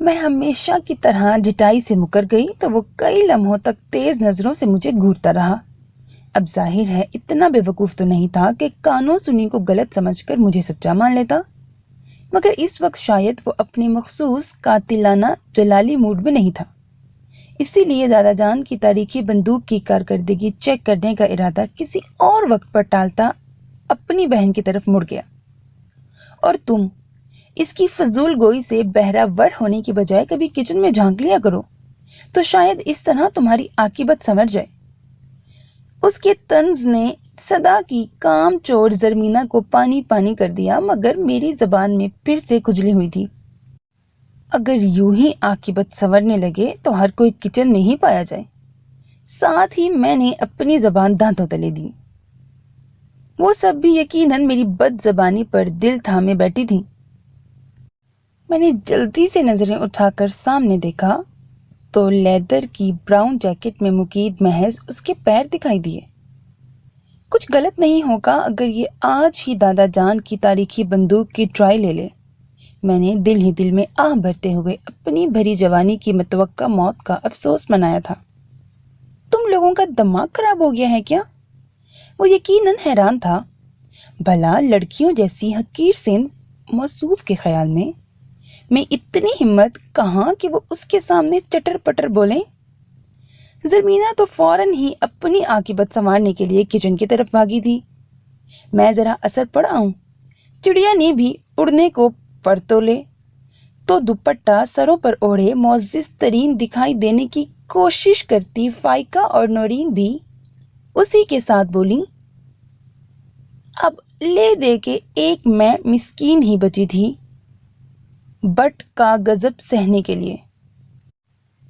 میں ہمیشہ کی طرح ڈٹائی سے مکر گئی تو وہ کئی لمحوں تک تیز نظروں سے مجھے گھورتا رہا۔ اب ظاہر ہے اتنا بے وقوف تو نہیں تھا کہ کانوں سنی کو غلط سمجھ کر مجھے سچا مان لیتا، مگر اس وقت شاید وہ اپنے مخصوص قاتلانہ جلالی موڈ میں نہیں تھا، اسی لیے دادا جان کی تاریخی بندوق کی کارکردگی چیک کرنے کا ارادہ کسی اور وقت پر ٹالتا اپنی بہن کی طرف مڑ گیا۔ اور تم اس کی فضول گوئی سے بہرہ ور ہونے کی بجائے کبھی کچن میں جھانک لیا کرو تو شاید اس طرح تمہاری عاقبت سنور جائے۔ اس کے طنز نے صدا کی کام چور زرمینا کو پانی پانی کر دیا، مگر میری زبان میں پھر سے کھجلی ہوئی تھی۔ اگر یوں ہی عاقبت سنورنے لگے تو ہر کوئی کچن میں ہی پایا جائے۔ ساتھ ہی میں نے اپنی زبان دانتوں تلے دی۔ وہ سب بھی یقیناً میری بد زبانی پر دل تھامے بیٹھی تھی۔ میں نے جلدی سے نظریں اٹھا کر سامنے دیکھا تو لیدر کی براؤن جیکٹ میں مقید محض اس کے پیر دکھائی دیے۔ کچھ غلط نہیں ہوگا اگر یہ آج ہی دادا جان کی تاریخی بندوق کی ٹرائی لے لے۔ میں نے دل ہی دل میں آہ بھرتے ہوئے اپنی بھری جوانی کی متوقع موت کا افسوس منایا تھا۔ تم لوگوں کا دماغ خراب ہو گیا ہے کیا؟ وہ یقیناً حیران تھا۔ بھلا لڑکیوں جیسی حقیر صنف موصوف کے خیال میں اتنی ہمت کہاں کہ وہ اس کے سامنے چٹر پٹر بولیں۔ زرمینا تو فوراً ہی اپنی عاقبت سنوارنے کے لیے کچن کی طرف بھاگی تھی۔ میں ذرا اثر پڑا ہوں۔ چڑیا نے بھی اڑنے کو پر تولے تو دوپٹہ سروں پر اوڑھے معزز ترین دکھائی دینے کی کوشش کرتی فائقہ اور نورین بھی اسی کے ساتھ بولی۔ اب لے دے کے ایک میں مسکین ہی بچی تھی بٹ کا غضب سہنے کے لیے۔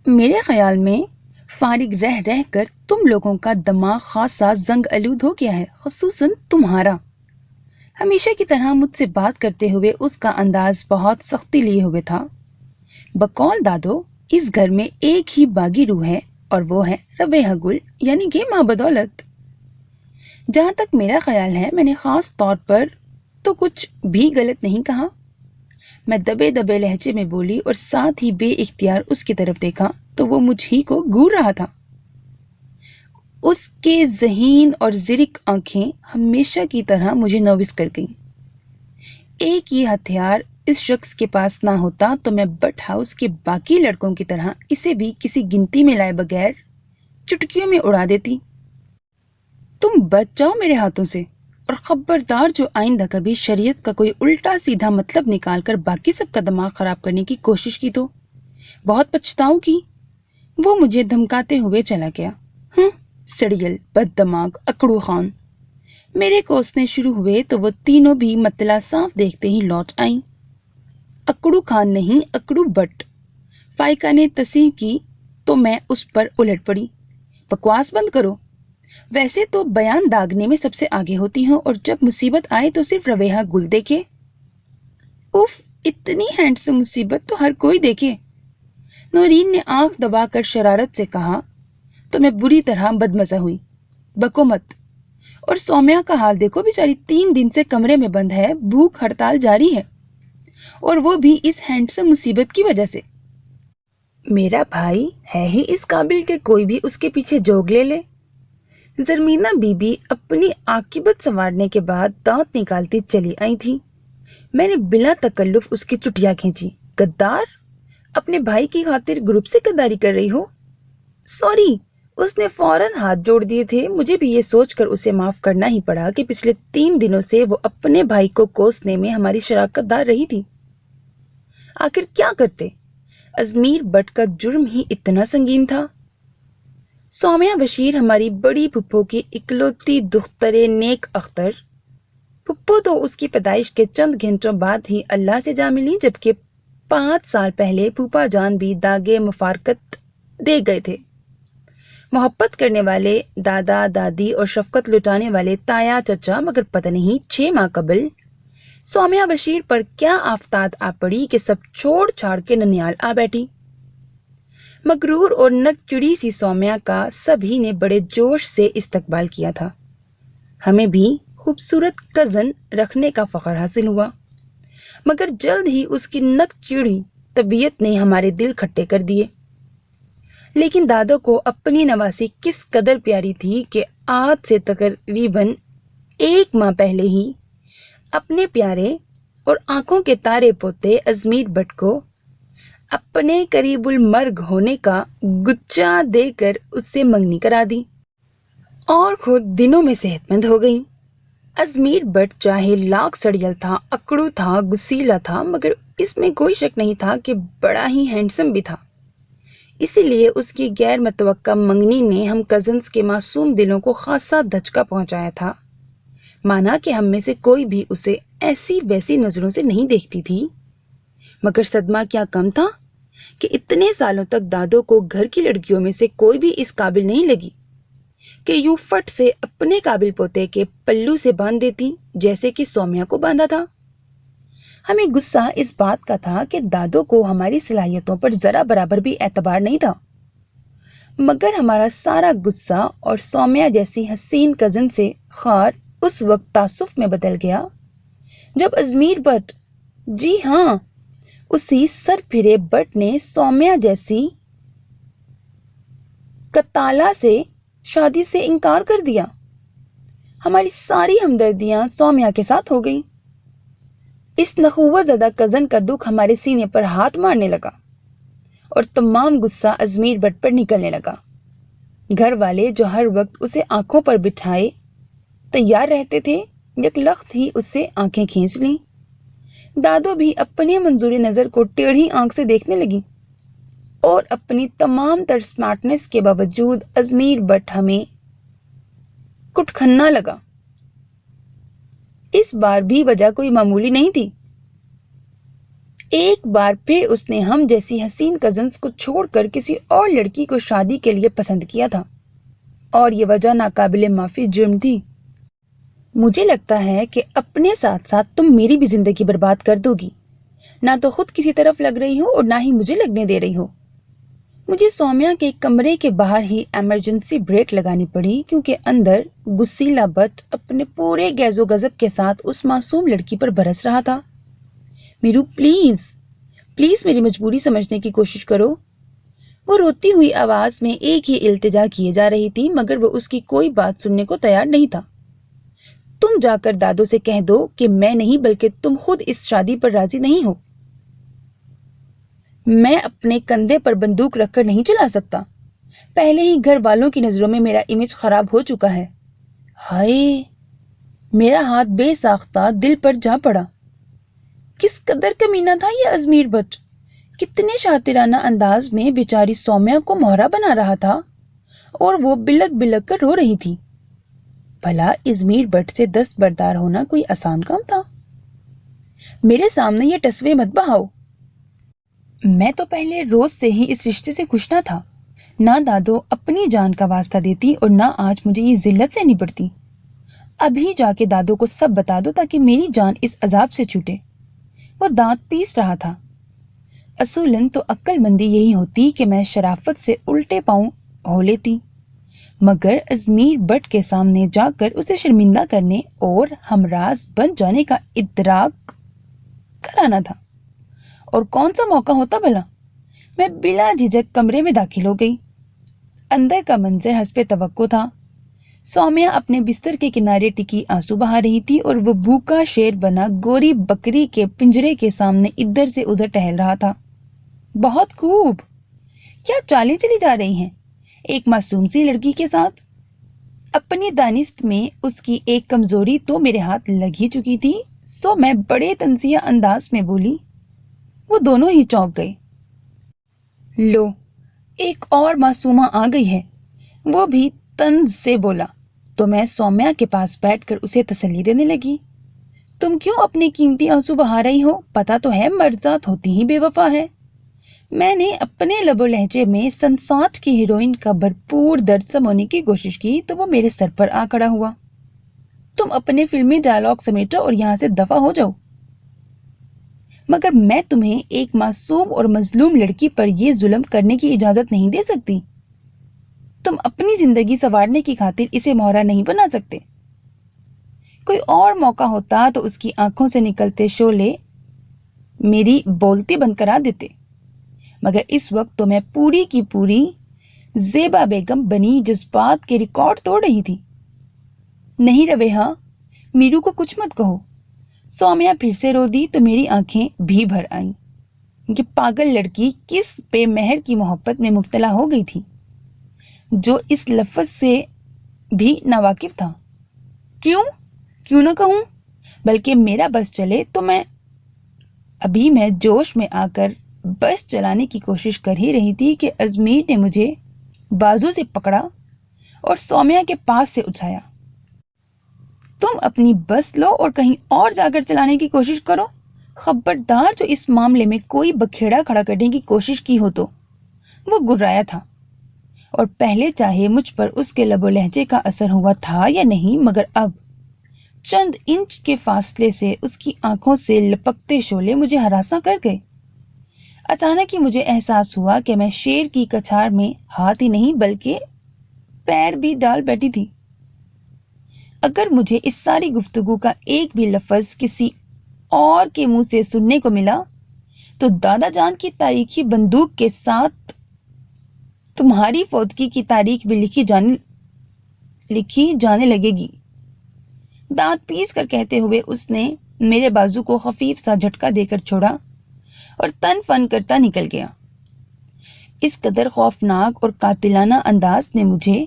میرے خیال میں فارغ رہ رہ کر تم لوگوں کا دماغ خاصا زنگ آلود ہو گیا ہے، خصوصاً تمہارا۔ ہمیشہ کی طرح مجھ سے بات کرتے ہوئے اس کا انداز بہت سختی لیے ہوئے تھا۔ بقول دادو، اس گھر میں ایک ہی باغی روح ہے اور وہ ہے ربیہ گل، یعنی کہ ماں بدولت۔ جہاں تک میرا خیال ہے میں نے خاص طور پر تو کچھ بھی غلط نہیں کہا۔ میں دبے دبے لہجے میں بولی اور ساتھ ہی بے اختیار اس کی طرف دیکھا تو وہ مجھ ہی کو گھور رہا تھا۔ اس کے ذہین اور زرق آنکھیں ہمیشہ کی طرح مجھے نوس کر گئیں۔ ایک یہ ہتھیار اس شخص کے پاس نہ ہوتا تو میں بٹ ہاؤس کے باقی لڑکوں کی طرح اسے بھی کسی گنتی میں لائے بغیر چٹکیوں میں اڑا دیتی۔ تم بچ جاؤ میرے ہاتھوں سے، اور خبردار جو آئندہ کبھی شریعت کا کوئی الٹا سیدھا مطلب نکال کر باقی سب کا دماغ خراب کرنے کی کوشش کی تو بہت پچھتاؤ گی۔ وہ مجھے دھمکاتے ہوئے چلا گیا۔ سڑیل، بد دماغ، اکڑو خان۔ میرے کوسنے شروع ہوئے تو وہ تینوں بھی مطلع صاف دیکھتے ہی لوٹ آئیں۔ اکڑو خان نہیں، اکڑو بٹ۔ فائقہ نے تصحیح کی تو میں اس پر الٹ پڑی۔ بکواس بند کرو۔ ویسے تو بیان داغنے میں سب سے آگے ہوتی ہوں، اور جب مصیبت آئے تو صرف ربیہ گل دیکھے۔ اف، اتنی ہینڈسم مصیبت تو ہر کوئی دیکھے۔ نورین نے آنکھ دبا کر شرارت سے کہا تو میں بری طرح بدمزہ ہوئی۔ بکو مت۔ اور سومیا کا حال دیکھو، بیچاری 3 دن سے کمرے میں بند ہے، بھوک ہڑتال جاری ہے، اور وہ بھی اس ہینڈسم مصیبت کی وجہ سے۔ میرا بھائی ہے ہی اس قابل کہ کوئی بھی اس کے پیچھے جوگ لے لے۔ زرمینا بی بی اپنی عاقبت سنوارنے کے بعد دانت نکالتی چلی آئی تھی۔ میں نے بلا تکلف اس کی چٹیا کھینچی۔ غدار، اپنے بھائی کی خاطر گروپ سے غداری کر رہی ہو؟ سوری، اس نے فوراً ہاتھ جوڑ دیے تھے۔ مجھے بھی یہ سوچ کر اسے معاف کرنا ہی پڑا کہ پچھلے 3 دنوں سے وہ اپنے بھائی کو کوسنے میں ہماری شراکت دار رہی تھی۔ آخر کیا کرتے؟ ازمیر بٹ کا جرم ہی اتنا سنگین تھا۔ سومیا بشیر ہماری بڑی پھپھو کی اکلوتی دختر نیک اختر۔ پھپھو تو اس کی پیدائش کے چند گھنٹوں بعد ہی اللہ سے جا ملی، جبکہ 5 سال پہلے پھوپھا جان بھی داغے مفارقت دے گئے تھے۔ محبت کرنے والے دادا دادی اور شفقت لٹانے والے تایا چچا، مگر پتہ نہیں 6 ماہ قبل سومیا بشیر پر کیا آفتات آ پڑی کہ سب چھوڑ چھاڑ کے ننیال آ بیٹھی۔ مغرور اور نک چڑی سی سومیا کا سبھی نے بڑے جوش سے استقبال کیا تھا۔ ہمیں بھی خوبصورت کزن رکھنے کا فخر حاصل ہوا، مگر جلد ہی اس کی نک چڑی طبیعت نے ہمارے دل کھٹے کر دیے۔ لیکن دادو کو اپنی نواسی کس قدر پیاری تھی کہ آج سے تقریباً 1 ماہ پہلے ہی اپنے پیارے اور آنکھوں کے تارے پوتے ازمیر بٹ کو اپنے قریب المرگ ہونے کا گچا دے کر اس سے منگنی کرا دی اور خود دنوں میں صحت مند ہو گئی۔ ازمیر بٹ چاہے لاکھ سڑیل تھا، اکڑو تھا، گسیلا تھا، مگر اس میں کوئی شک نہیں تھا کہ بڑا ہی ہینڈسم بھی تھا۔ اسی لیے اس کی غیر متوقع منگنی نے ہم کزنز کے معصوم دلوں کو خاصا دھچکا پہنچایا تھا۔ مانا کہ ہم میں سے کوئی بھی اسے ایسی ویسی نظروں سے نہیں دیکھتی تھی، مگر صدمہ کیا کم تھا کہ اتنے سالوں تک دادو کو گھر کی لڑکیوں میں سے کوئی بھی اس قابل نہیں لگی کہ یوں فٹ سے اپنے قابل پوتے کے پلو سے باندھ دیتی جیسے کہ سومیا کو باندھا تھا۔ ہمیں غصہ اس بات کا تھا کہ دادو کو ہماری صلاحیتوں پر ذرا برابر بھی اعتبار نہیں تھا، مگر ہمارا سارا غصہ اور سومیا جیسی حسین کزن سے خار اس وقت تعصف میں بدل گیا جب ازمیر بٹ، جی ہاں اسی سر پھرے بٹ نے سومیا جیسی کتالا سے شادی سے انکار کر دیا۔ ہماری ساری ہمدردیاں سومیا کے ساتھ ہو گئیں۔ اس نخوت زدہ کزن کا دکھ ہمارے سینے پر ہاتھ مارنے لگا اور تمام غصہ ازمیر بٹ پر نکلنے لگا۔ گھر والے جو ہر وقت اسے آنکھوں پر بٹھائے تیار رہتے تھے، یک لخت ہی اس سے آنکھیں کھینچ لیں۔ دادو بھی اپنے منظور نظر کو ٹیڑھی آنکھ سے دیکھنے لگی اور اپنی تمام تر سمارٹنس کے باوجود ازمیر بٹ ہمیں کٹکھنا لگا۔ اس بار بھی وجہ کوئی معمولی نہیں تھی۔ ایک بار پھر اس نے ہم جیسی حسین کزنز کو چھوڑ کر کسی اور لڑکی کو شادی کے لیے پسند کیا تھا، اور یہ وجہ ناقابل معافی جرم تھی۔ مجھے لگتا ہے کہ اپنے ساتھ ساتھ تم میری بھی زندگی برباد کر دو گی، نہ تو خود کسی طرف لگ رہی ہو اور نہ ہی مجھے لگنے دے رہی ہو۔ مجھے سومیا کے کمرے کے باہر ہی ایمرجنسی بریک لگانی پڑی کیونکہ اندر گسیلا بٹ اپنے پورے غیظ و غضب کے ساتھ اس معصوم لڑکی پر برس رہا تھا۔ میرو پلیز پلیز میری مجبوری سمجھنے کی کوشش کرو۔ وہ روتی ہوئی آواز میں ایک ہی التجا کیے جا رہی تھی، مگر وہ اس کی کوئی بات سننے کو تیار نہیں تھا۔ تم جا کر دادو سے کہہ دو کہ میں نہیں بلکہ تم خود اس شادی پر راضی نہیں ہو۔ میں اپنے کندھے پر بندوق رکھ کر نہیں چلا سکتا۔ پہلے ہی گھر والوں کی نظروں میں میرا امیج خراب ہو چکا ہے۔ ہائے، میرا ہاتھ بے ساختہ دل پر جا پڑا۔ کس قدر کمینہ تھا یہ ازمیر بٹ، کتنے شاطرانہ انداز میں بیچاری سومیا کو مہرا بنا رہا تھا اور وہ بلک بلک کر رو رہی تھی۔ بھلا ازمیر بٹ سے دستبردار ہونا کوئی آسان کام تھا؟ میرے سامنے یہ ٹسوے مت بہاؤ۔ میں تو پہلے روز سے ہی اس رشتے سے خوش نہ تھا۔ نہ دادو اپنی جان کا واسطہ دیتی اور نہ آج مجھے یہ ذلت سے نپٹتی۔ ابھی جا کے دادو کو سب بتا دو تاکہ میری جان اس عذاب سے چھوٹے۔ وہ دانت پیس رہا تھا۔ اصولاً تو عقل مندی یہی ہوتی کہ میں شرافت سے الٹے پاؤں ہو لیتی، مگر ازمیر بٹ کے سامنے جا کر اسے شرمندہ کرنے اور ہمراز بن جانے کا ادراک کرانا تھا۔ اور کون سا موقع ہوتا بھلا؟ میں بلا جھجک کمرے میں داخل ہو گئی۔ اندر کا منظر حسب توقع تھا۔ سومیا اپنے بستر کے کنارے ٹکی آنسو بہا رہی تھی اور وہ بھوکا شیر بنا گوری بکری کے پنجرے کے سامنے ادھر سے ادھر ٹہل رہا تھا۔ بہت خوب، کیا چالیں چلی جا رہی ہیں ایک معصوم سی لڑکی کے ساتھ۔ اپنی دانست میں اس کی ایک کمزوری تو میرے ہاتھ لگ ہی چکی تھی، سو میں بڑے تنزیہ انداز میں بولی۔ وہ دونوں ہی چونک گئے۔ لو، ایک اور معصومہ آ گئی ہے، وہ بھی طنز سے بولا تو میں سومیا کے پاس بیٹھ کر اسے تسلی دینے لگی۔ تم کیوں اپنے قیمتی آنسو بہا رہی ہو؟ پتا تو ہے مرزات ہوتی ہی بے وفا ہے۔ میں نے اپنے لب و لہجے میں سنساٹ کی ہیروئن کا بھرپور درد سمونے کی کوشش کی تو وہ میرے سر پر آ کھڑا ہوا۔ تم اپنے فلمی ڈائلاگ سمیٹو اور یہاں سے دفع ہو جاؤ، مگر میں تمہیں ایک معصوم اور مظلوم لڑکی پر یہ ظلم کرنے کی اجازت نہیں دے سکتی۔ تم اپنی زندگی سنوارنے کی خاطر اسے مہرا نہیں بنا سکتے۔ کوئی اور موقع ہوتا تو اس کی آنکھوں سے نکلتے شعلے میری بولتی بند کرا دیتے، مگر اس وقت تو میں پوری کی پوری زیبا بیگم بنی جذبات کے ریکارڈ توڑ رہی تھی۔ نہیں رویہ، میرو کو کچھ مت کہو۔ سومیا پھر سے رو دی تو میری آنکھیں بھی بھر آئیں۔ یہ پاگل لڑکی کس بے مہر کی محبت میں مبتلا ہو گئی تھی جو اس لفظ سے بھی ناواقف تھا۔ کیوں نہ کہوں، بلکہ میرا بس چلے تو میں جوش میں آ کر بس چلانے کی کوشش کر ہی رہی تھی کہ ازمیر نے مجھے بازو سے پکڑا اور سومیا کے پاس سے اٹھایا۔ تم اپنی بس لو اور کہیں اور جا کر چلانے کی کوشش کرو، خبردار جو اس معاملے میں کوئی بکھیڑا کھڑا کرنے کی کوشش کی ہو تو۔ وہ گرایا تھا، اور پہلے چاہے مجھ پر اس کے لب و لہجے کا اثر ہوا تھا یا نہیں، مگر اب چند انچ کے فاصلے سے اس کی آنکھوں سے لپکتے شعلے مجھے ہراساں کر گئے۔ اچانک ہی مجھے احساس ہوا کہ میں شیر کی کچھار میں ہاتھ ہی نہیں بلکہ پیر بھی ڈال بیٹھی تھی۔ اگر مجھے اس ساری گفتگو کا ایک بھی لفظ کسی اور کے منہ سے سننے کو ملا تو دادا جان کی تاریخی بندوق کے ساتھ تمہاری فوتگی کی تاریخ بھی لکھی جانے لگے گی۔ دانت پیس کر کہتے ہوئے اس نے میرے بازو کو خفیف سا جھٹکا دے کر چھوڑا اور تن فن کرتا نکل گیا۔ اس قدر خوفناک اور قاتلانہ انداز نے مجھے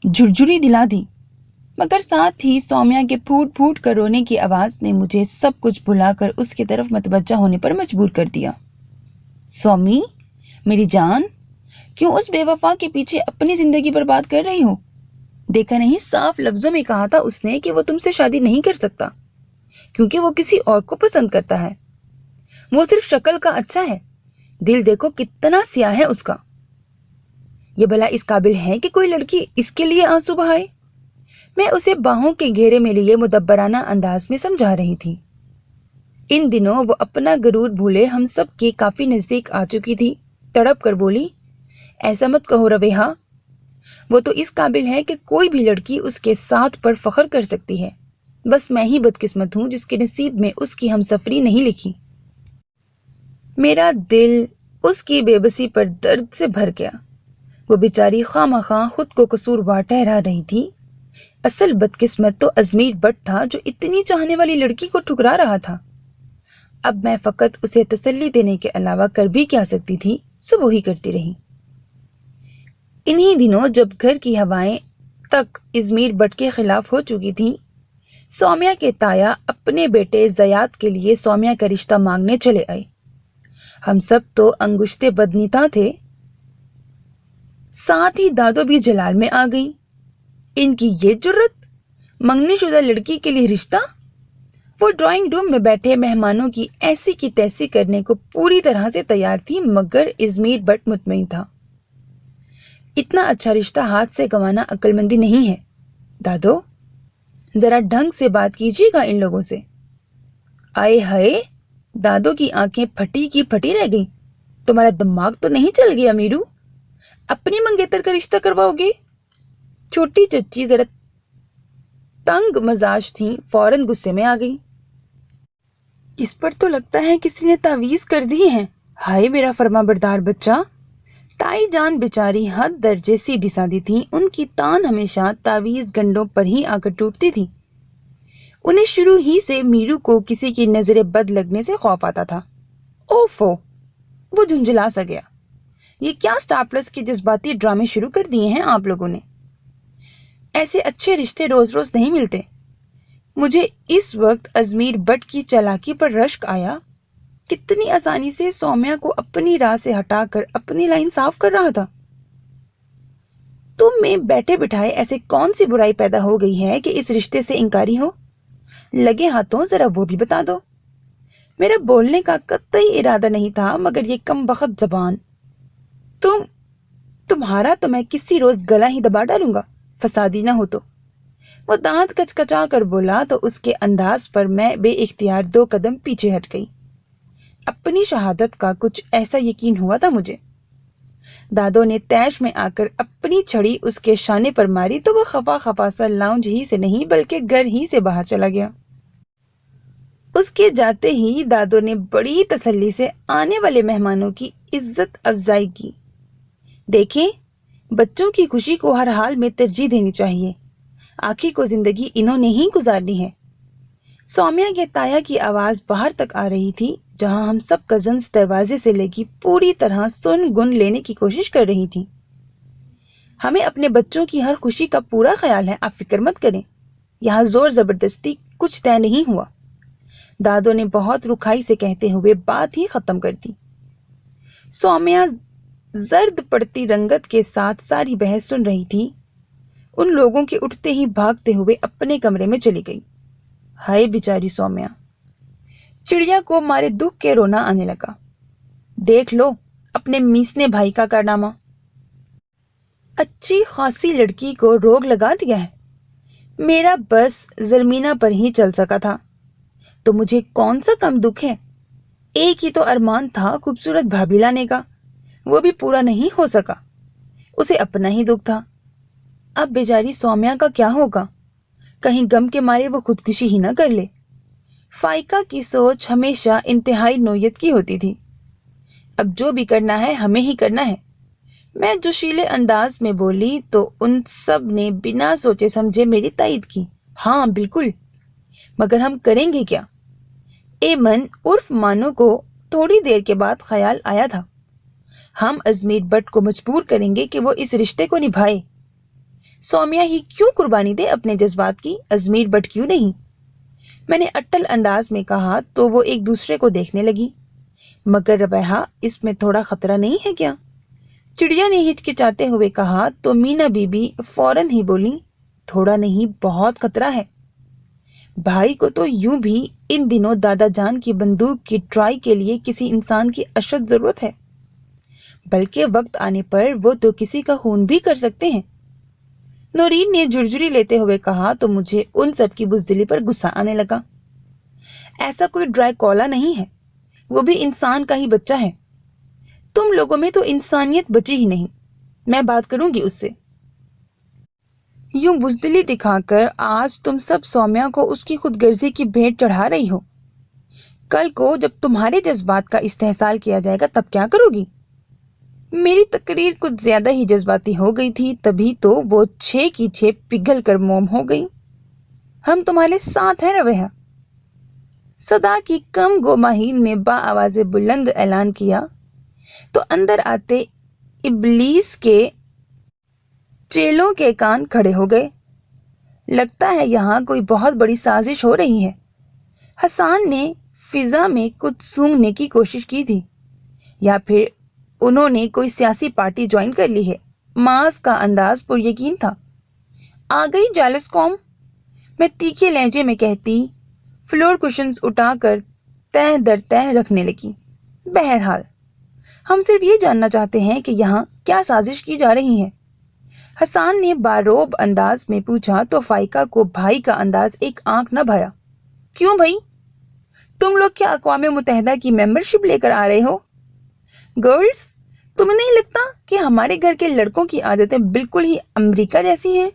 جھرجھری دلا دی، مگر ساتھ ہی سومیا کے پھوٹ پھوٹ کر رونے کی آواز نے مجھے سب کچھ بھلا کر اس کی طرف متوجہ ہونے پر مجبور کر دیا۔ سومی، میری جان، کیوں اس بے وفا کے پیچھے اپنی زندگی برباد کر رہی ہو؟ دیکھا نہیں، صاف لفظوں میں کہا تھا اس نے کہ وہ تم سے شادی نہیں کر سکتا کیونکہ وہ کسی اور کو پسند کرتا ہے۔ وہ صرف شکل کا اچھا ہے، دل دیکھو کتنا سیاہ ہے اس کا۔ یہ بھلا اس قابل ہے کہ کوئی لڑکی اس کے لیے آنسو بہائے؟ میں اسے باہوں کے گھیرے میں لیے مدبرانہ انداز میں سمجھا رہی تھی۔ ان دنوں وہ اپنا غرور بھولے ہم سب کے کافی نزدیک آ چکی تھی۔ تڑپ کر بولی، ایسا مت کہو رویہ، وہ تو اس قابل ہے کہ کوئی بھی لڑکی اس کے ساتھ پر فخر کر سکتی ہے۔ بس میں ہی بدقسمت ہوں جس کے نصیب میں اس کی ہمسفری نہیں لکھی۔ میرا دل اس کی بے بسی پر درد سے بھر گیا۔ وہ بیچاری خواہ مخواہ خود کو قصوروار ٹھہرا رہی تھی۔ اصل بدقسمت تو ازمیر بٹ تھا جو اتنی چاہنے والی لڑکی کو ٹھکرا رہا تھا۔ اب میں فقط اسے تسلی دینے کے علاوہ کر بھی کیا سکتی تھی، سو وہی کرتی رہی۔ انہی دنوں جب گھر کی ہوائیں تک ازمیر بٹ کے خلاف ہو چکی تھیں، سومیا کے تایا اپنے بیٹے زیاد کے لیے سومیا کا رشتہ مانگنے چلے آئے۔ ہم سب تو انگشتے بدنیتا تھے، ساتھ ہی دادو بھی جلال میں آ گئی۔ ان کی یہ جرت، منگنی شدہ لڑکی کے لیے رشتہ! وہ ڈرائنگ روم میں بیٹھے مہمانوں کی ایسی کی تیسی کرنے کو پوری طرح سے تیار تھی، مگر ازمیر بٹ مطمئن تھا۔ اتنا اچھا رشتہ ہاتھ سے گنوانا عقل مندی نہیں ہے۔ دادو، ذرا ڈھنگ سے بات کیجیے گا ان لوگوں سے۔ آئے ہائے، دادو کی آنکھیں پھٹی کی پھٹی رہ گئیں۔ تمہارا دماغ تو نہیں چل گیا میرو؟ اپنی منگیتر کا رشتہ کرواؤ گے؟ چھوٹی چچی ذرا تنگ مزاج تھیں، فوراً غصے میں آ گئی۔ اس پر تو لگتا ہے کسی نے تعویذ کر دی ہیں۔ ہائے میرا فرما بردار بچہ! تائی جان بیچاری حد درجے سیدھی سادھی تھیں، ان کی تان ہمیشہ تعویذ گنڈوں پر ہی آ کر ٹوٹتی تھی۔ انہیں شروع ہی سے میرو کو کسی کی نظر بد لگنے سے خوف آتا تھا۔ اوفو! وہ جھنجھلا سا گیا۔ یہ کیا سٹار پلس کے جذباتی ڈرامے شروع کر دیے ہیں آپ لوگوں نے؟ ایسے اچھے رشتے روز روز نہیں ملتے۔ مجھے اس وقت ازمیر بٹ کی چالاکی پر رشک آیا۔ کتنی آسانی سے سومیا کو اپنی راہ سے ہٹا کر اپنی لائن صاف کر رہا تھا۔ تم میں بیٹھے بٹھائے ایسے کون سی برائی پیدا ہو گئی ہے کہ اس رشتے سے انکاری ہو؟ لگے ہاتھوں ذرا وہ بھی بتا دو۔ میرا بولنے کا قطعی ارادہ نہیں تھا، مگر یہ کم بخت زبان، تمہارا تو میں کسی روز گلا ہی دبا ڈالوں گا، فسادی نہ ہو تو۔ وہ دانت کچکچا کر بولا تو اس کے انداز پر میں بے اختیار 2 قدم پیچھے ہٹ گئی۔ اپنی شہادت کا کچھ ایسا یقین ہوا تھا مجھے۔ دادو نے تیش میں آ کر اپنی چھڑی اس کے شانے پر ماری تو وہ خفا خفا سا لاؤنج ہی سے نہیں بلکہ گھر ہی سے باہر چلا گیا۔ اس کے جاتے ہی دادو نے بڑی تسلی سے آنے والے مہمانوں کی عزت افزائی کی۔ دیکھیں، بچوں کی خوشی کو ہر حال میں ترجیح دینی چاہیے، آخر کو زندگی انہوں نے ہی گزارنی ہے۔ سومیہ کے تایا کی آواز باہر تک آ رہی تھی، جہاں ہم سب کزنز دروازے سے لگی پوری طرح سن گن لینے کی کوشش کر رہی تھی۔ ہمیں اپنے بچوں کی ہر خوشی کا پورا خیال ہے، آپ فکر مت کریں، یہاں زور زبردستی کچھ طے نہیں ہوا، دادو نے بہت رکھائی سے کہتے ہوئے بات ہی ختم کر دی۔ سومیہ زرد پڑتی رنگت کے ساتھ ساری بحث سن رہی تھی، ان لوگوں کے اٹھتے ہی بھاگتے ہوئے اپنے کمرے میں چلی گئی۔ ہائے بیچاری سومیہ، چڑیا کو مارے دکھ کے رونا آنے لگا۔ دیکھ لو اپنے میسنے بھائی کا کارنامہ، اچھی خاصی لڑکی کو روگ لگا دیا ہے۔ میرا بس زرمینہ پر ہی چل سکا تھا تو مجھے کون سا کم دکھ ہے۔ ایک ہی تو ارمان تھا خوبصورت بھابھی لانے کا، وہ بھی پورا نہیں ہو سکا، اسے اپنا ہی دکھ تھا۔ اب بیچاری سومیہ کا کیا ہوگا، کہیں غم کے مارے وہ خودکشی ہی نہ کر لے۔ فائقہ کی سوچ ہمیشہ انتہائی نوعیت کی ہوتی تھی۔ اب جو بھی کرنا ہے ہمیں ہی کرنا ہے، میں جوشیلے انداز میں بولی تو ان سب نے بنا سوچے سمجھے میری تائید کی۔ ہاں بالکل، مگر ہم کریں گے کیا؟ ایمن عرف مانو کو تھوڑی دیر کے بعد خیال آیا تھا، ہم ازمیر بٹ کو مجبور کریں گے کہ وہ اس رشتے کو نبھائے۔ سومیہ ہی کیوں قربانی دے اپنے جذبات کی، ازمیر بٹ کیوں نہیں؟ میں نے اٹل انداز میں کہا تو وہ ایک دوسرے کو دیکھنے لگی۔ مگر ربیحہ، اس میں تھوڑا خطرہ نہیں ہے کیا؟ چڑیا نے ہچکچاتے ہوئے کہا تو مینا بی بی فوراً ہی بولی، تھوڑا نہیں بہت خطرہ ہے۔ بھائی کو تو یوں بھی ان دنوں دادا جان کی بندوق کی ٹرائی کے لیے کسی انسان کی اشد ضرورت ہے، بلکہ وقت آنے پر وہ تو کسی کا خون بھی کر سکتے ہیں۔ نورین نے جھرجھری لیتے ہوئے کہا تو مجھے ان سب کی بزدلی پر غصہ آنے لگا۔ ایسا کوئی ڈرائی کولا نہیں ہے، وہ بھی انسان کا ہی بچہ ہے، تم لوگوں میں تو انسانیت بچی ہی نہیں، میں بات کروں گی اس سے۔ یوں بزدلی دکھا کر آج تم سب سومیہ کو اس کی خود غرضی کی بھیٹ چڑھا رہی ہو، کل کو جب تمہارے جذبات کا استحصال کیا جائے گا تب کیا کرو گی؟ میری تقریر کچھ زیادہ ہی جذباتی ہو گئی تھی، تبھی تو وہ 6 کی 6 پگھل کر موم ہو گئی۔ ہم تمہارے ساتھ ہیں رویہ، صدا کی کم گوماہین نے با آواز بلند اعلان کیا تو اندر آتے ابلیس کے چیلوں کے کان کھڑے ہو گئے۔ لگتا ہے یہاں کوئی بہت بڑی سازش ہو رہی ہے۔ حسان نے فضا میں کچھ سونگھنے کی کوشش کی تھی، یا پھر انہوں نے کوئی سیاسی پارٹی جوائن کر لی ہے۔ ماس کا انداز پر یقین تھا۔ آ گئی جالس قوم، میں تیکھے لہجے میں کہتی فلور کشنز اٹھا کر تہ در تہ رکھنے لگی۔ بہرحال ہم صرف یہ جاننا چاہتے ہیں کہ یہاں کیا سازش کی جا رہی ہے؟ حسان نے باروب انداز میں پوچھا تو فائقہ کو بھائی کا انداز ایک آنکھ نہ بھایا۔ کیوں بھائی، تم لوگ کیا اقوام متحدہ کی ممبرشپ لے کر آ رہے ہو؟ گرلز، تمہیں نہیں لگتا کہ ہمارے گھر کے لڑکوں کی عادتیں بالکل ہی امریکہ جیسی ہیں،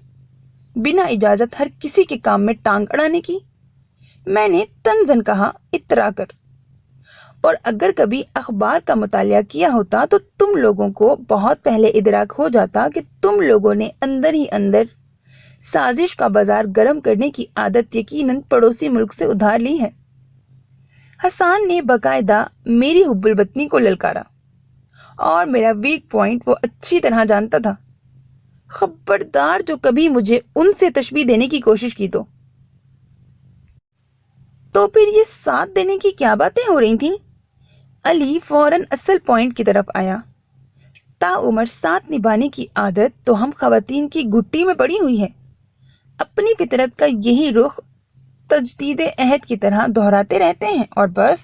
بنا اجازت ہر کسی کے کام میں ٹانگ اڑانے کی؟ میں نے تنزن کہا اترا کر، اور اگر کبھی اخبار کا مطالعہ کیا ہوتا تو تم لوگوں کو بہت پہلے ادراک ہو جاتا کہ تم لوگوں نے اندر ہی اندر سازش کا بازار گرم کرنے کی عادت یقیناً پڑوسی ملک سے ادھار لی ہے۔ حسان نے باقاعدہ میری حب الوطنی کو للکارا، اور میرا ویک پوائنٹ وہ اچھی طرح جانتا تھا۔ خبردار جو کبھی مجھے ان سے تشبیہ دینے کی کوشش کی تو پھر یہ ساتھ دینے کی کیا باتیں ہو رہی تھیں؟ علی فوراً اصل پوائنٹ کی طرف آیا۔ تا عمر ساتھ نبھانے کی عادت تو ہم خواتین کی گھٹی میں پڑی ہوئی ہے، اپنی فطرت کا یہی رخ تجدید عہد کی طرح دہراتے رہتے ہیں اور بس۔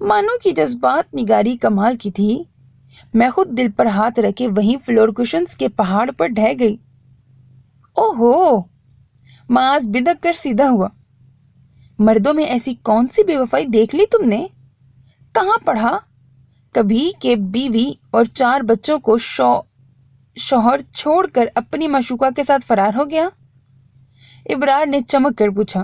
مانو کی جذبات نگاری کمال کی تھی، میں خود دل پر ہاتھ رکھے وہیں فلور کشنز کے پہاڑ پر ڈھہ گئی۔ اوہو، معاذ بدک کر سیدھا ہوا۔ مردوں میں ایسی کون سی بے وفائی دیکھ لی تم نے؟ کہاں پڑھا کبھی کہ بیوی اور 4 بچوں کو شوہر چھوڑ کر اپنی معشوقہ کے ساتھ فرار ہو گیا؟ ابرار نے چمک کر پوچھا۔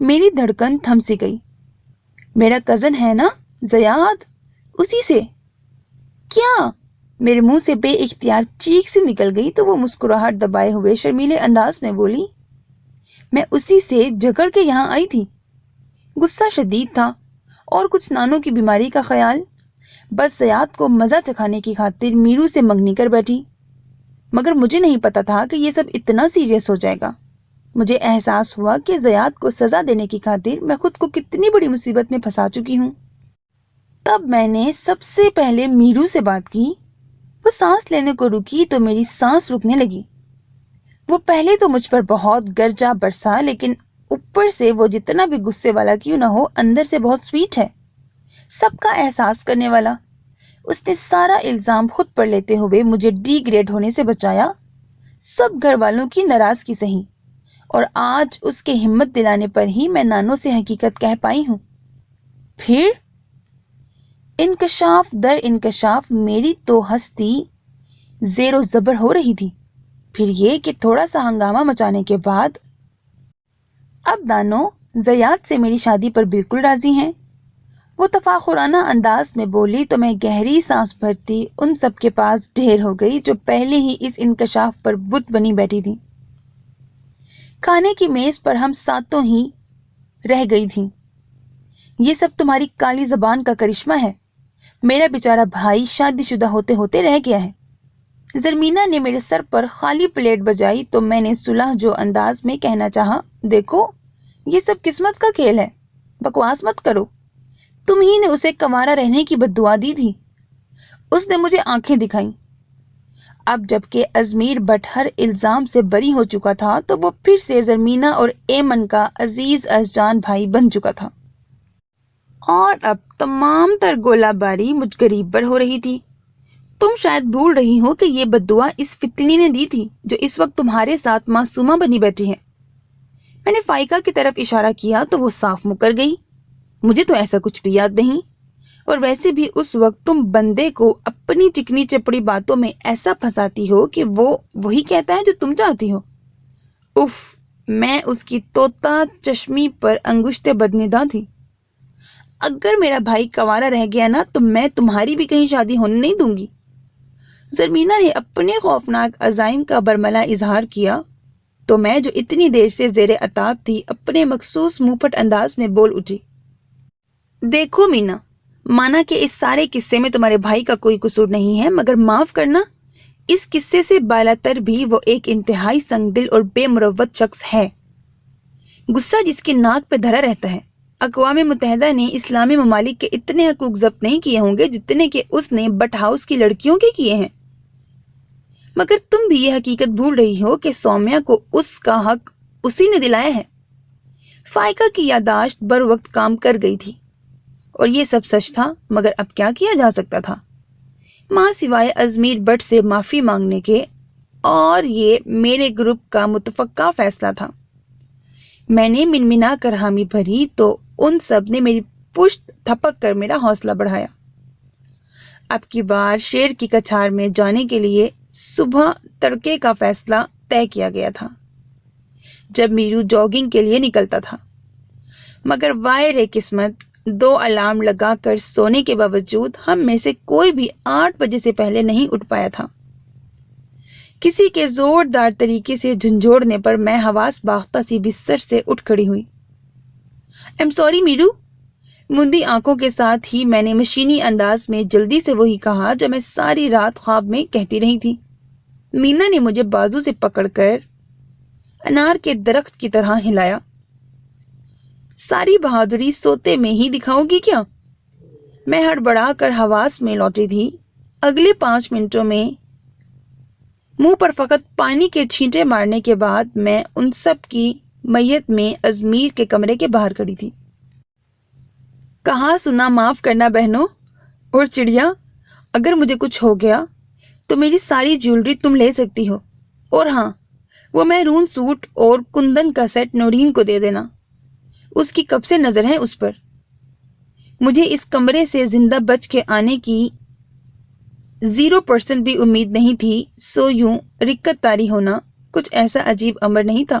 میری دھڑکن تھم سی گئی. میرا کزن ہے نا زیاد, اسی سے. کیا؟ میرے منہ سے بے اختیار چیخ سے نکل گئی تو وہ مسکراہٹ دبائے ہوئے شرمیلے انداز میں بولی, میں اسی سے جھگڑ کے یہاں آئی تھی. غصہ شدید تھا اور کچھ نانوں کی بیماری کا خیال. بس زیاد کو مزہ چکھانے کی خاطر میرو سے منگنی کر بیٹھی. مگر مجھے نہیں پتا تھا کہ یہ سب اتنا سیریس ہو جائے گا. مجھے احساس ہوا کہ زیاد کو سزا دینے کی خاطر میں خود کو کتنی بڑی مصیبت میں پھنسا چکی ہوں. تب میں نے سب سے پہلے میرو سے بات کی. وہ سانس لینے کو رکی تو میری سانس رکنے لگی. وہ پہلے تو مجھ پر بہت گرجا برسا, لیکن اوپر سے وہ جتنا بھی غصے والا کیوں نہ ہو اندر سے بہت سویٹ ہے, سب کا احساس کرنے والا. اس نے سارا الزام خود پر لیتے ہوئے مجھے ڈی گریڈ ہونے سے بچایا, سب گھر والوں کی ناراضگی سہی, اور آج اس کے ہمت دلانے پر ہی میں نانوں سے حقیقت کہہ پائی ہوں. پھر انکشاف در انکشاف میری تو ہستی زیر و زبر ہو رہی تھی. پھر یہ کہ تھوڑا سا ہنگامہ مچانے کے بعد اب نانو زیاد سے میری شادی پر بالکل راضی ہیں. وہ تفاخرانہ انداز میں بولی تو میں گہری سانس بھرتی ان سب کے پاس ڈھیر ہو گئی جو پہلے ہی اس انکشاف پر بت بنی بیٹھی تھی. کھانے کی میز پر ہم ساتوں ہی رہ گئی تھیں. یہ سب تمہاری کالی زبان کا کرشمہ ہے. میرا بیچارہ بھائی شادی شدہ ہوتے ہوتے رہ گیا ہے. زرمینا نے میرے سر پر خالی پلیٹ بجائی تو میں نے صلح جو انداز میں کہنا چاہا, دیکھو یہ سب قسمت کا کھیل ہے, بکواس مت کرو. تم ہی نے اسے کنوارا رہنے کی بد دعا دی تھی. اس نے مجھے آنکھیں دکھائیں. اب جبکہ ازمیر بٹ ہر الزام سے بری ہو چکا تھا تو وہ پھر سے زرمینا اور ایمن کا عزیز ازجان بھائی بن چکا تھا, اور اب تمام تر گولہ باری مجھ غریب پر ہو رہی تھی. تم شاید بھول رہی ہو کہ یہ بد دعا اس فتنی نے دی تھی جو اس وقت تمہارے ساتھ معصومہ بنی بیٹھی ہے. میں نے فائقہ کی طرف اشارہ کیا تو وہ صاف مکر گئی. مجھے تو ایسا کچھ بھی یاد نہیں, اور ویسے بھی اس وقت تم بندے کو اپنی چکنی چپڑی باتوں میں ایسا پھنساتی ہو کہ وہ وہی کہتا ہے جو تم چاہتی ہو. اف, میں اس کی طوطا چشمی پر انگشت بدندا تھی. اگر میرا بھائی کنوارا رہ گیا نا تو میں تمہاری بھی کہیں شادی ہونے نہیں دوں گی. زرمینا نے اپنے خوفناک عزائم کا برملا اظہار کیا تو میں جو اتنی دیر سے زیر عتاب تھی اپنے مخصوص منہ پھٹ انداز میں بول اٹھی, دیکھو مینا, مانا کہ اس سارے قصے میں تمہارے بھائی کا کوئی قصور نہیں ہے, مگر معاف کرنا, اس قصے سے بالا تر بھی وہ ایک انتہائی سنگ دل اور بے مروت شخص ہے. غصہ جس کی ناک پہ دھرا رہتا ہے. اقوام متحدہ نے اسلامی ممالک کے اتنے حقوق ضبط نہیں کیے ہوں گے جتنے کہ اس نے بٹ ہاؤس کی لڑکیوں کے کیے ہیں. مگر تم بھی یہ حقیقت بھول رہی ہو کہ سومیا کو اس کا حق اسی نے دلایا ہے. فائقہ کی یادداشت بر وقت کام کر گئی تھی اور یہ سب سچ تھا, مگر اب کیا کیا جا سکتا تھا ماں سوائے ازمیر بٹ سے معافی مانگنے کے, اور یہ میرے گروپ کا متفقہ فیصلہ تھا. میں نے منمنا کر حامی بھری تو ان سب نے میری پشت تھپک کر میرا حوصلہ بڑھایا. اب کی بار شیر کی کچھار میں جانے کے لیے صبح تڑکے کا فیصلہ طے کیا گیا تھا جب میرو جاگنگ کے لیے نکلتا تھا. مگر وائے رے قسمت, 2 الارم لگا کر سونے کے باوجود ہم میں سے کوئی بھی 8 بجے سے پہلے نہیں اٹھ پایا تھا. کسی کے زوردار طریقے سے جھنجھوڑنے پر میں حواس باختہ سی بستر سے اٹھ کھڑی ہوئی. I'm sorry میرو. مندی آنکھوں کے ساتھ ہی میں نے مشینی انداز میں جلدی سے وہی کہا جو میں ساری رات خواب میں کہتی رہی تھی. مینا نے مجھے بازو سے پکڑ کر انار کے درخت کی طرح ہلایا. ساری بہادری سوتے میں ہی دکھاؤ گی کیا؟ میں ہڑبڑا کر حواس میں لوٹی تھی. اگلے 5 منٹوں میں منہ پر فقط پانی کے چھینٹے مارنے کے بعد میں ان سب کی میت میں ازمیر کے کمرے کے باہر کھڑی تھی. کہاں سنا معاف کرنا بہنوں, اور چڑیا, اگر مجھے کچھ ہو گیا تو میری ساری جیولری تم لے سکتی ہو, اور ہاں, وہ میرون سوٹ اور کندن کا سیٹ نورین کو دے دینا. اس کی کب سے نظر ہے اس پر. مجھے اس کمرے سے زندہ بچ کے آنے کی 0% بھی امید نہیں تھی, سو یوں رکت تاری ہونا کچھ ایسا عجیب امر نہیں تھا.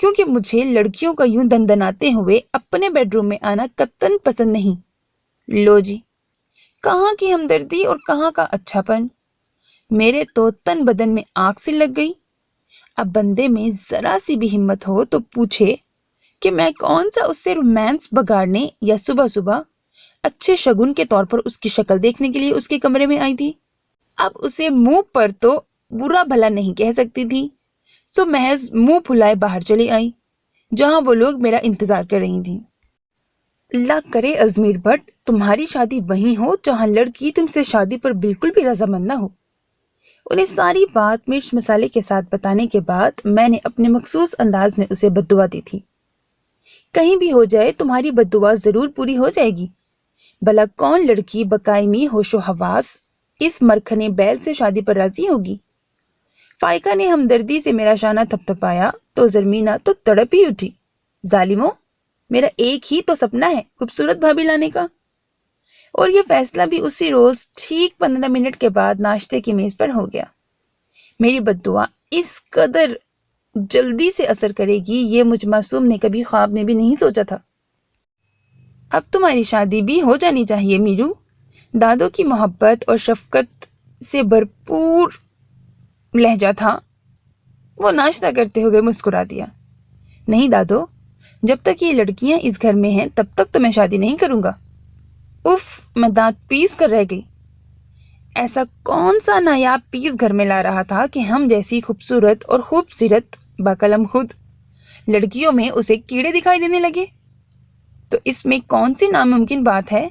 کیونکہ مجھے لڑکیوں کا یوں دندناتے ہوئے اپنے بیڈ روم میں آنا قطعاً پسند نہیں۔ لو جی، کہاں کی ہمدردی اور کہاں کا اچھا پن، میرے تو تن بدن میں آگ سی لگ گئی۔ اب بندے میں ذرا سی بھی ہمت ہو تو پوچھے کہ میں کون سا اس سے رومانس بگاڑنے یا صبح صبح اچھے شگن کے طور پر اس کی شکل دیکھنے کے لیے اس کے کمرے میں آئی تھی۔ اب اسے منہ پر تو برا بھلا نہیں کہہ سکتی تھی، سو محض منہ پھلائے باہر چلی آئی جہاں وہ لوگ میرا انتظار کر رہی تھیں۔ اللہ کرے ازمیر بٹ تمہاری شادی وہیں ہو جہاں لڑکی تم سے شادی پر بالکل بھی رضامند نہ ہو۔ انہیں ساری بات مرچ مسالے کے ساتھ بتانے کے بعد میں نے اپنے مخصوص انداز میں اسے بددعا دی تھی۔ کہیں بھی ہو جائے تمہاری بددعا ضرور پوری ہو جائے گی۔ بھلا کون لڑکی بقائمی ہوش و حواس اس مرکھنے بیل سے شادی پر راضی ہوگی؟ فائقہ نے ہمدردی سے میرا شانہ تھپتھپایا تو زرمینہ تو تڑپ ہی اٹھی۔ ظالموں، میرا ایک ہی تو سپنا ہے خوبصورت بھابھی لانے کا، اور یہ فیصلہ بھی اسی روز ٹھیک 15 منٹ کے بعد ناشتے کی میز پر ہو گیا۔ میری بددعا اس قدر جلدی سے اثر کرے گی یہ مجھ معصوم نے کبھی خواب میں بھی نہیں سوچا تھا۔ اب تمہاری شادی بھی ہو جانی چاہیے میرو، دادو کی محبت اور شفقت سے بھرپور لہجہ تھا۔ وہ ناشتہ کرتے ہوئے مسکرا دیا۔ نہیں دادو، جب تک یہ لڑکیاں اس گھر میں ہیں تب تک تو میں شادی نہیں کروں گا۔ اف، میں دانت پیس کر رہ گئی۔ ایسا کون سا نایاب پیس گھر میں لا رہا تھا کہ ہم جیسی خوبصورت اور خوبصورت باقلم خود لڑکیوں میں اسے کیڑے دکھائی دینے لگے؟ تو اس میں کون سی ناممکن بات ہے؟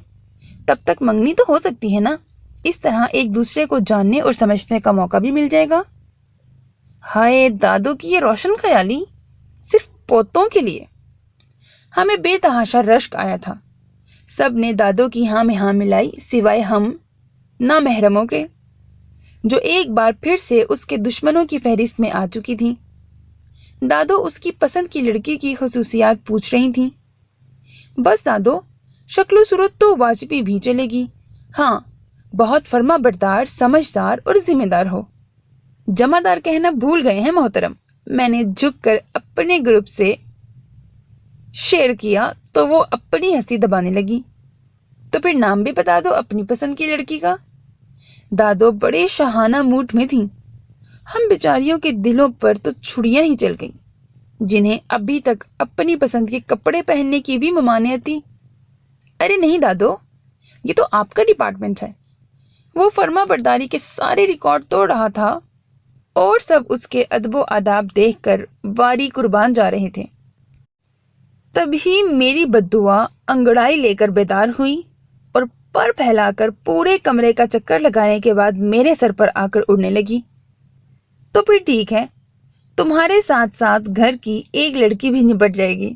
تب تک منگنی تو ہو سکتی ہے نا، اس طرح ایک دوسرے کو جاننے اور سمجھنے کا موقع بھی مل جائے گا۔ ہائے دادو کی یہ روشن خیالی صرف پوتوں کے لیے۔ ہمیں بے تحاشا رشک آیا تھا۔ سب نے دادو کی ہاں میں ہاں ملائی سوائے ہم نامحرموں کے، جو ایک بار پھر سے اس کے دشمنوں کی فہرست میں آ چکی تھیں۔ دادو اس کی پسند کی لڑکی کی خصوصیات پوچھ رہی تھیں۔ بس دادو، شکل و صورت تو واجبی بھی چلے گی، ہاں بہت فرما بردار، سمجھدار اور ذمہ دار ہو۔ جمع دار کہنا بھول گئے ہیں محترم، میں نے جھک کر اپنے گروپ سے شیئر کیا تو وہ اپنی ہنسی دبانے لگی۔ تو پھر نام بھی بتا دو اپنی پسند کی لڑکی کا۔ دادو بڑے شاہانہ موڈ میں تھیں۔ ہم بیچاریوں کے دلوں پر تو چھڑیاں ہی چل گئیں، جنہیں ابھی تک اپنی پسند کے کپڑے پہننے کی بھی ممانعت تھی۔ ارے نہیں دادو، یہ تو آپ کا ڈپارٹمنٹ ہے۔ وہ فرما برداری کے سارے ریکارڈ توڑ رہا تھا اور سب اس کے ادب و آداب دیکھ کر باری قربان جا رہے تھے۔ تبھی میری بددعا انگڑائی لے کر بیدار ہوئی اور پر پھیلا کر پورے کمرے کا چکر لگانے کے بعد میرے سر پر آ کر اڑنے لگی۔ تو پھر ٹھیک ہے، تمہارے ساتھ ساتھ گھر کی ایک لڑکی بھی نپٹ جائے گی،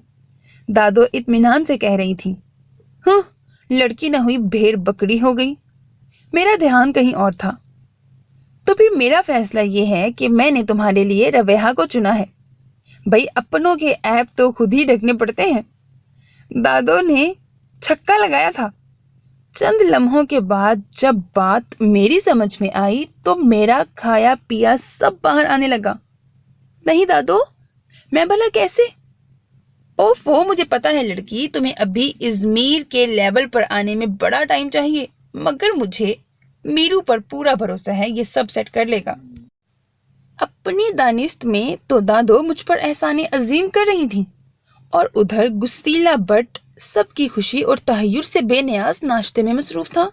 دادو اطمینان سے کہہ رہی تھی۔ ہاں، لڑکی نہ ہوئی بھیڑ بکری ہو گئی۔ میرا دھیان کہیں اور تھا۔ تو پھر میرا فیصلہ یہ ہے کہ میں نے تمہارے لیے رویہ کو چنا ہے۔ بھائی اپنوں کے ایپ تو خود ہی ڈھکنے پڑتے ہیں۔ دادو نے چھکا لگایا تھا۔ چند لمحوں کے بعد جب بات میری سمجھ میں آئی تو میرا کھایا پیا سب باہر آنے لگا۔ نہیں دادو، میں بھلا کیسے؟ اوفو، مجھے پتا ہے لڑکی، تمہیں ابھی ازمیر کے لیول پر آنے میں بڑا ٹائم چاہیے، مگر مجھے میرو پر پورا بھروسہ ہے یہ سب سیٹ کر لے گا۔ اپنی دانست میں تو دادو مجھ پر احسان عظیم کر رہی تھیں، اور ادھر گستیلا بٹ سب کی خوشی اور تحیر سے بے نیاز ناشتے میں مصروف تھا۔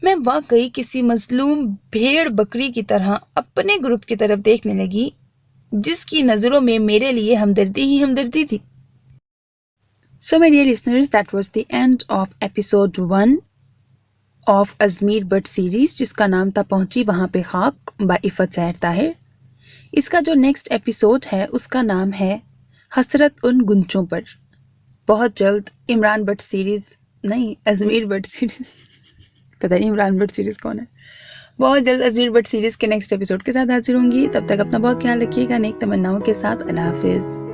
میں واقعی کسی مظلوم بھیڑ بکری کی طرح اپنے گروپ کی طرف دیکھنے لگی جس کی نظروں میں میرے لیے ہمدردی ہی ہمدردی تھی۔ So my dear listeners, that was the end of episode 1 of Izmir but series, جس کا نام تھا پہنچی وہاں پہ خاک by عفت سحر طاہر۔ اس کا جو نیکسٹ ایپیسوڈ ہے اس کا نام ہے حسرت ان گنچوں پر۔ بہت جلد عمران بٹ سیریز، نہیں ازمیر بٹ سیریز، پتہ نہیں عمران بٹ سیریز کون ہے، بہت جلد ازمیر بٹ سیریز کے نیکسٹ ایپیسوڈ کے ساتھ حاضر ہوں گی۔ تب تک اپنا بہت خیال رکھیے گا، نیک تمناؤں کے ساتھ۔ اللہ حافظ۔